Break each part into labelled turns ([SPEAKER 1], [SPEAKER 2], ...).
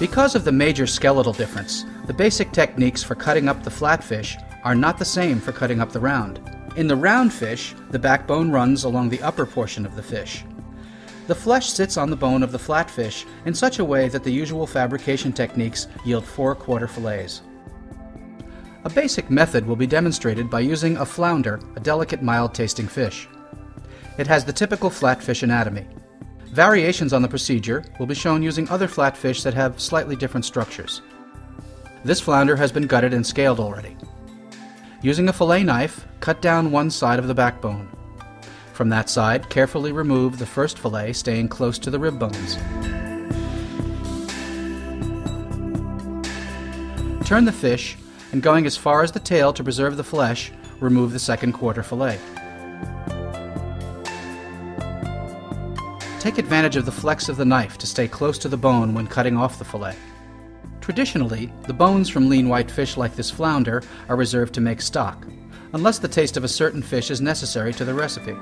[SPEAKER 1] Because of the major skeletal difference, the basic techniques for cutting up the flatfish are not the same for cutting up the round. In the round fish, the backbone runs along the upper portion of the fish. The flesh sits on the bone of the flatfish in such a way that the usual fabrication techniques yield 4 quarter fillets. A basic method will be demonstrated by using a flounder, a delicate, mild-tasting fish. It has the typical flatfish anatomy. Variations on the procedure will be shown using other flatfish that have slightly different structures. This flounder has been gutted and scaled already. Using a fillet knife, cut down one side of the backbone. From that side, carefully remove the first fillet, staying close to the rib bones. Turn the fish, and going as far as the tail to preserve the flesh, remove the second quarter fillet. Take advantage of the flex of the knife to stay close to the bone when cutting off the fillet. Traditionally, the bones from lean white fish like this flounder are reserved to make stock, unless the taste of a certain fish is necessary to the recipe.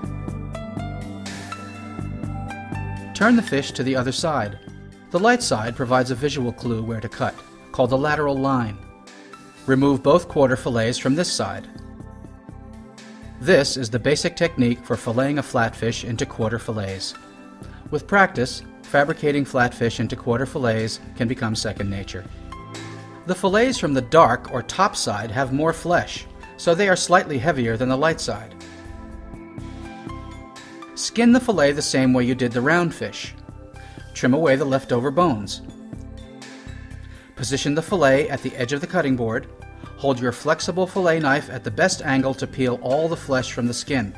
[SPEAKER 1] Turn the fish to the other side. The light side provides a visual clue where to cut, called the lateral line. Remove both quarter fillets from this side. This is the basic technique for filleting a flatfish into quarter fillets. With practice, fabricating flatfish into quarter fillets can become second nature. The fillets from the dark or top side have more flesh, so they are slightly heavier than the light side. Skin the fillet the same way you did the round fish. Trim away the leftover bones. Position the fillet at the edge of the cutting board. Hold your flexible fillet knife at the best angle to peel all the flesh from the skin.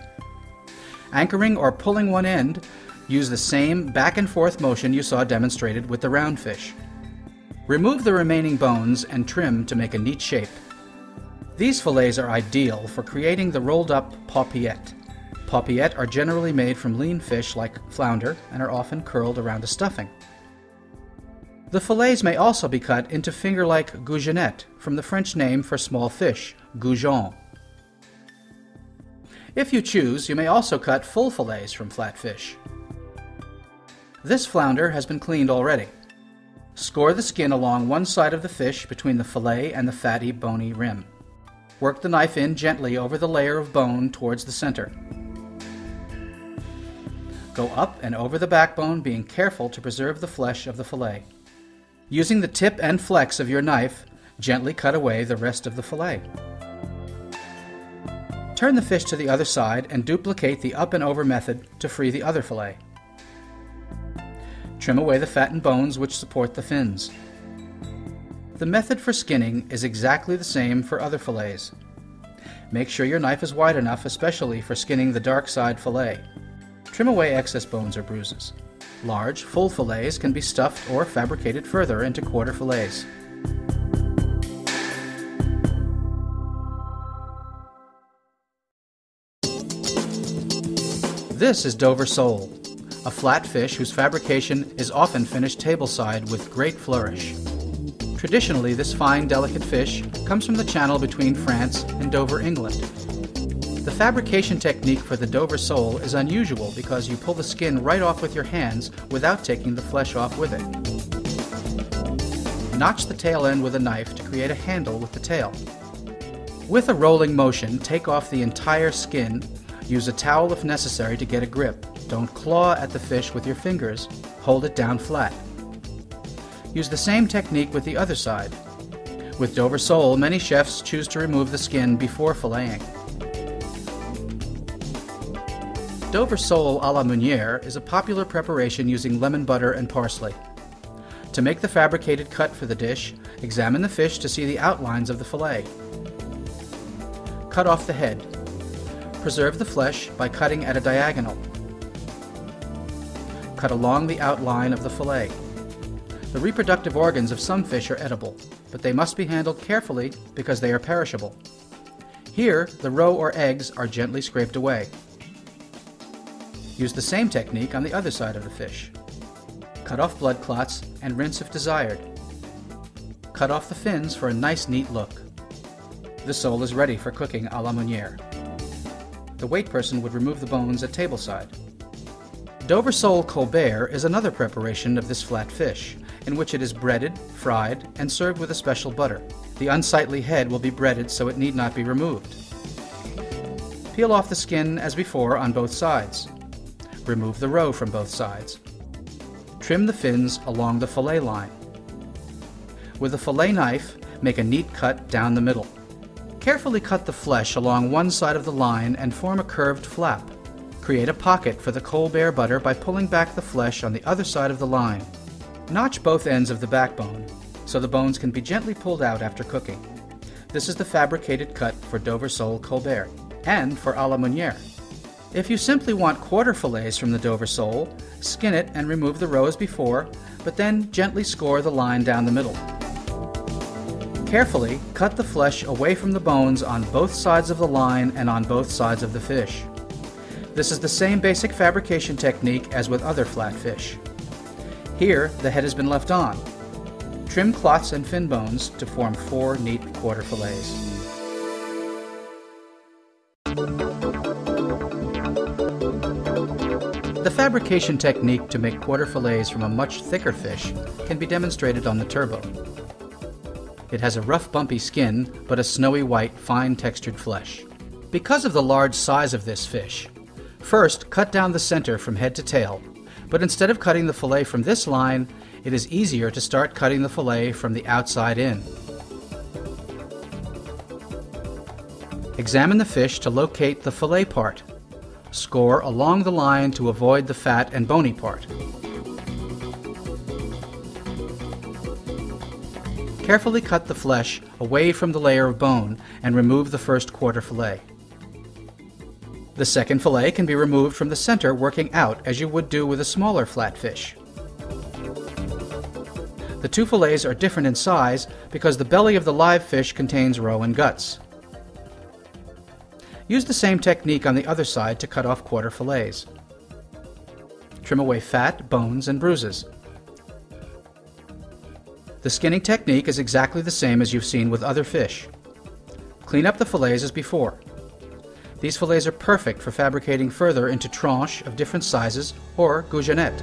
[SPEAKER 1] Anchoring or pulling one end, use the same back and forth motion you saw demonstrated with the round fish. Remove the remaining bones and trim to make a neat shape. These fillets are ideal for creating the rolled up paupiette. Paupiette are generally made from lean fish like flounder and are often curled around a stuffing. The fillets may also be cut into finger-like goujonette, from the French name for small fish, goujon. If you choose, you may also cut full fillets from flatfish. This flounder has been cleaned already. Score the skin along one side of the fish between the fillet and the fatty, bony rim. Work the knife in gently over the layer of bone towards the center. Go up and over the backbone, being careful to preserve the flesh of the fillet. Using the tip and flex of your knife, gently cut away the rest of the fillet. Turn the fish to the other side and duplicate the up and over method to free the other fillet. Trim away the fat and bones which support the fins. The method for skinning is exactly the same for other fillets. Make sure your knife is wide enough, especially for skinning the dark side fillet. Trim away excess bones or bruises. Large, full fillets can be stuffed or fabricated further into quarter fillets. This is Dover sole, a flat fish whose fabrication is often finished tableside with great flourish. Traditionally, this fine, delicate fish comes from the channel between France and Dover, England. The fabrication technique for the Dover sole is unusual because you pull the skin right off with your hands without taking the flesh off with it. Notch the tail end with a knife to create a handle with the tail. With a rolling motion, take off the entire skin. Use a towel if necessary to get a grip. Don't claw at the fish with your fingers. Hold it down flat. Use the same technique with the other side. With Dover sole, many chefs choose to remove the skin before filleting. Dover sole à la Meunière is a popular preparation using lemon butter and parsley. To make the fabricated cut for the dish, examine the fish to see the outlines of the fillet. Cut off the head. Preserve the flesh by cutting at a diagonal. Cut along the outline of the fillet. The reproductive organs of some fish are edible, but they must be handled carefully because they are perishable. Here, the roe or eggs are gently scraped away. Use the same technique on the other side of the fish. Cut off blood clots and rinse if desired. Cut off the fins for a nice, neat look. The sole is ready for cooking à la Meunière. The wait person would remove the bones at tableside. Dover sole Colbert is another preparation of this flat fish. in which it is breaded, fried, and served with a special butter. The unsightly head will be breaded so it need not be removed. Peel off the skin as before on both sides. Remove the roe from both sides. Trim the fins along the fillet line. With a fillet knife, make a neat cut down the middle. Carefully cut the flesh along one side of the line and form a curved flap. Create a pocket for the Colbert butter by pulling back the flesh on the other side of the line. Notch both ends of the backbone so the bones can be gently pulled out after cooking. This is the fabricated cut for Dover sole Colbert and for a la Meunière. If you simply want quarter fillets from the Dover sole, skin it and remove the roe as before, but then gently score the line down the middle. Carefully cut the flesh away from the bones on both sides of the line and on both sides of the fish. This is the same basic fabrication technique as with other flat fish. Here, the head has been left on. Trim clots and fin bones to form 4 neat quarter fillets. The fabrication technique to make quarter fillets from a much thicker fish can be demonstrated on the turbot. It has a rough, bumpy skin, but a snowy white, fine textured flesh. Because of the large size of this fish, first cut down the center from head to tail, but instead of cutting the fillet from this line, it is easier to start cutting the fillet from the outside in. Examine the fish to locate the fillet part. Score along the line to avoid the fat and bony part. Carefully cut the flesh away from the layer of bone and remove the first quarter fillet. The second fillet can be removed from the center working out as you would do with a smaller flat fish. The 2 fillets are different in size because the belly of the live fish contains roe and guts. Use the same technique on the other side to cut off quarter fillets. Trim away fat, bones, and bruises. The skinning technique is exactly the same as you've seen with other fish. Clean up the fillets as before. These fillets are perfect for fabricating further into tranches of different sizes or goujonnette.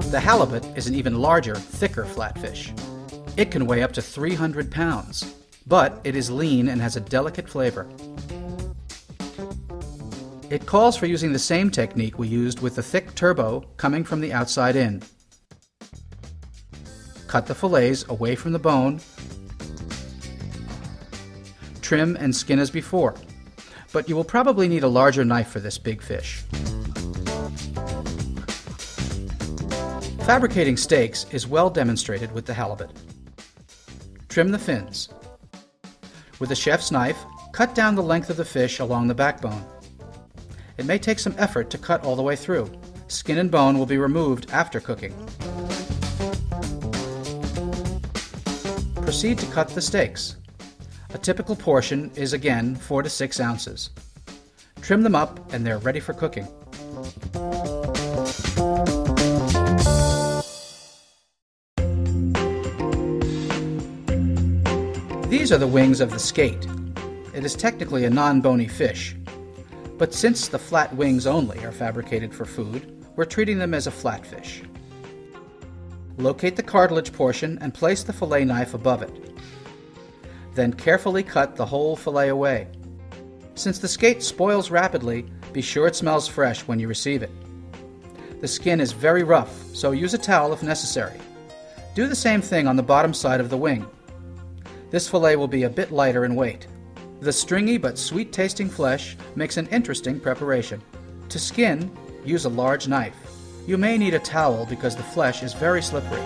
[SPEAKER 1] The halibut is an even larger, thicker flatfish. It can weigh up to 300 pounds, but it is lean and has a delicate flavor. It calls for using the same technique we used with the thick turbot coming from the outside in. Cut the fillets away from the bone, trim and skin as before, but you will probably need a larger knife for this big fish. Fabricating steaks is well demonstrated with the halibut. Trim the fins. With a chef's knife, cut down the length of the fish along the backbone. It may take some effort to cut all the way through. Skin and bone will be removed after cooking. Proceed to cut the steaks. A typical portion is again 4 to 6 ounces. Trim them up and they're ready for cooking. These are the wings of the skate. It is technically a non-bony fish, but since the flat wings only are fabricated for food, we're treating them as a flatfish. Locate the cartilage portion and place the fillet knife above it. Then carefully cut the whole fillet away. Since the skate spoils rapidly, be sure it smells fresh when you receive it. The skin is very rough, so use a towel if necessary. Do the same thing on the bottom side of the wing. This fillet will be a bit lighter in weight. The stringy but sweet-tasting flesh makes an interesting preparation. To skin, use a large knife. You may need a towel because the flesh is very slippery.